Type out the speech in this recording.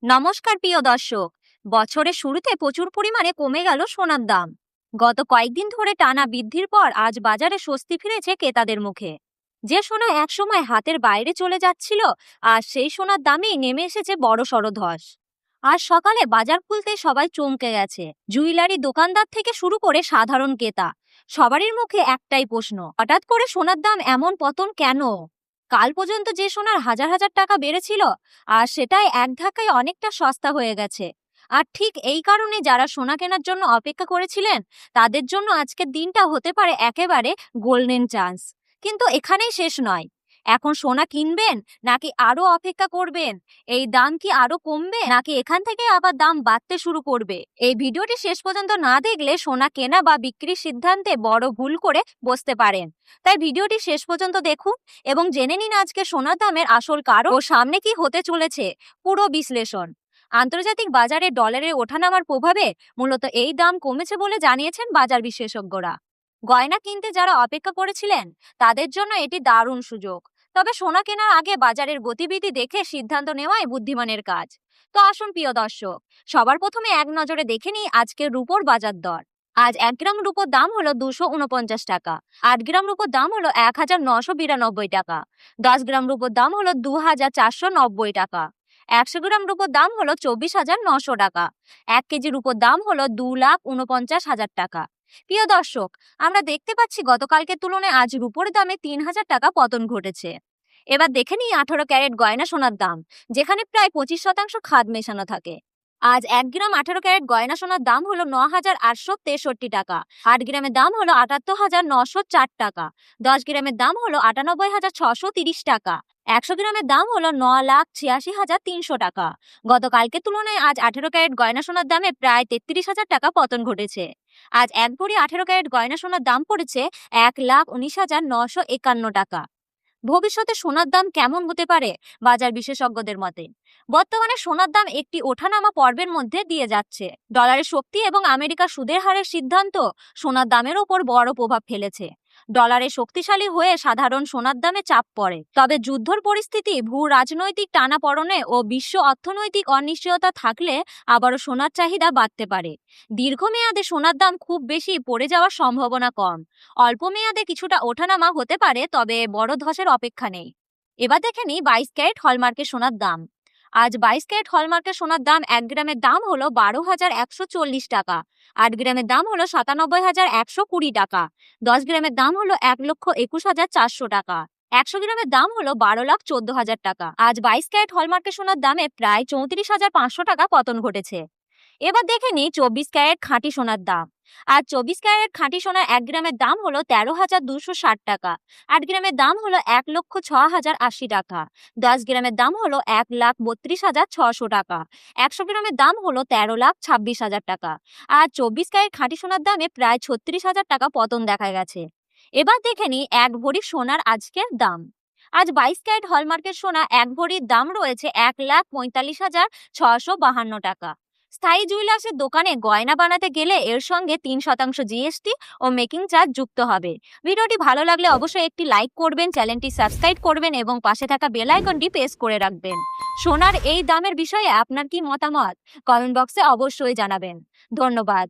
নমস্কার প্রিয় দর্শক। বছরের শুরুতে প্রচুর পরিমাণে কমে গেল সোনার দাম। গত কয়েকদিন ধরে টানা বৃদ্ধির পর আজ বাজারে স্বস্তি ফিরেছে ক্রেতাদের মুখে। যে সোনা একসময় হাতের বাইরে চলে যাচ্ছিল, আর সেই সোনার দামেই নেমে এসেছে বড়সড় ধস। আজ সকালে বাজার খুলতে সবাই চমকে গেছে। জুয়েলারি দোকানদার থেকে শুরু করে সাধারণ ক্রেতা, সবারই মুখে একটাই প্রশ্ন, হঠাৎ করে সোনার দাম এমন পতন কেন? কাল পর্যন্ত যে সোনার হাজার হাজার টাকা বেড়েছিল, আর সেটাই এক ধাক্কায় অনেকটা সস্তা হয়ে গেছে। আর ঠিক এই কারণে যারা সোনা কেনার জন্য অপেক্ষা করেছিলেন, তাদের জন্য আজকের দিনটা হতে পারে একেবারে গোল্ডেন চান্স। কিন্তু এখানেই শেষ নয়। এখন সোনা কিনবেন নাকি আরো অপেক্ষা করবেন? এই দাম কি আরো কমবে নাকি এখান থেকে আবার দাম বাড়তে শুরু করবে? এই ভিডিওটি শেষ পর্যন্ত না দেখলে সোনা কেনা বা বিক্রির সিদ্ধান্তে বড় ভুল করে বসতে পারেন। তাই ভিডিওটি শেষ পর্যন্ত দেখুন এবং জেনে নিন আজকে সোনার দামের আসল কারণ ও সামনে কি হতে চলেছে। পুরো বিশ্লেষণ। আন্তর্জাতিক বাজারে ডলারের ওঠানামার প্রভাবে মূলত এই দাম কমেছে বলে জানিয়েছেন বাজার বিশেষজ্ঞরা। গয়না কিনতে যারা অপেক্ষা করেছিলেন, তাদের জন্য এটি দারুণ সুযোগ। তবে সোনা কেনার আগে বাজারের গতিবিধি দেখে সিদ্ধান্ত নেওয়াই বুদ্ধিমানের কাজ। তো আসুন প্রিয় দর্শক, সবার প্রথমে এক নজরে দেখে নিই আজকের রুপোর বাজার দর। আজ 1 গ্রাম রুপোর দাম হলো 249 টাকা। 8 গ্রাম রুপোর দাম হলো 1992 টাকা। 10 গ্রাম রুপোর দাম হলো 2490 টাকা। 100 গ্রাম রুপোর দাম হলো 24,900 টাকা। 1 কেজি রুপোর দাম হলো 2,49,000 টাকা। প্রিয় দর্শক, আমরা দেখতে পাচ্ছি গতকালকের তুলনায় আজ রুপোর দামে 3,000 টাকা পতন ঘটেছে। এবার দেখে নিই 18 ক্যারেট গয়না সোনার দাম, যেখানে প্রায় 25% খাদ মেশানো থাকে। আজ 1 গ্রাম 18 ক্যারেট গয়না সোনার দাম হলো 9,863 টাকা। 8 গ্রামের দাম হলো 78,904 টাকা। 10 গ্রামের দাম হলো 98,630 টাকা। 100 গ্রামের দাম হলো 9,86,300 টাকা। গতকালকের তুলনায় আজ 18 ক্যারেট গয়না সোনার দামে প্রায় 33,000 টাকা পতন ঘটেছে। আজ 1 ভরি 18 ক্যারেট গয়না সোনার দাম পড়েছে 1,19,951 টাকা। ভবিষ্যতে সোনার দাম কেমন হতে পারে বাজার বিশেষজ্ঞদের মতে? বর্তমানে সোনার দাম একটি ওঠানামা পর্বের মধ্যে দিয়ে যাচ্ছে। ডলারের শক্তি এবং আমেরিকার সুদের হারের সিদ্ধান্ত সোনার দামের ওপর বড় প্রভাব ফেলেছে। ডলারে শক্তিশালী হয়ে সাধারণ সোনার দামে চাপ পড়ে। তবে যুদ্ধর পরিস্থিতি, ভূ রাজনৈতিক টানাপড়েনে ও বিশ্ব অর্থনৈতিক অনিশ্চয়তা থাকলে আবারও সোনার চাহিদা বাড়তে পারে। দীর্ঘমেয়াদে সোনার দাম খুব বেশি পড়ে যাওয়ার সম্ভাবনা কম। অল্প মেয়াদে কিছুটা ওঠানামা হতে পারে, তবে বড় ধসের অপেক্ষা নেই। এবার দেখে নিই 22 ক্যারেট হলমার্কের সোনার দাম। আজ 22 ক্যারেট হলমার্কের সোনার দাম 1 গ্রামের দাম হলো 12,140 টাকা। 8 গ্রামের দাম হলো 97,120 টাকা। 10 গ্রামের দাম হলো 1,21,400 টাকা। 100 গ্রামের দাম হলো 12,14,000 টাকা। আজ 22 ক্যারেট হলমার্কের সোনার দামে প্রায় 34,500 টাকা পতন ঘটেছে। এবার দেখে নিই 24 ক্যারেট খাঁটি সোনার দাম। আর 24 ক্যারেট খাঁটি সোনার 1 গ্রামের দাম হলো 13,260 টাকা। 8 গ্রামের দাম হলো 1,06,080 টাকা। 10 গ্রামের দাম হলো 1,32,600 টাকা। 100 গ্রামের দাম হলো 13,26,000 টাকা। আর 24 ক্যারেট খাঁটি সোনার দামে প্রায় 36,000 টাকা পতন দেখা গেছে। এবার দেখে নিই 1 ভরি সোনার আজকের দাম। আজ 22 ক্যারেট হলমার্কের সোনা 1 ভরির দাম রয়েছে 1,45,652 টাকা। স্থায়ী জুয়েলার্সের দোকানে গয়না বানাতে গেলে এর সঙ্গে 3% জিএসটি ও মেকিং চার্জ যুক্ত হবে। ভিডিওটি ভালো লাগলে অবশ্যই একটি লাইক করবেন, চ্যানেলটি সাবস্ক্রাইব করবেন এবং পাশে থাকা বেল আইকনটি প্রেস করে রাখবেন। সোনার এই দামের বিষয়ে আপনার কি মতামত? কমেন্ট বক্সে অবশ্যই জানাবেন। ধন্যবাদ।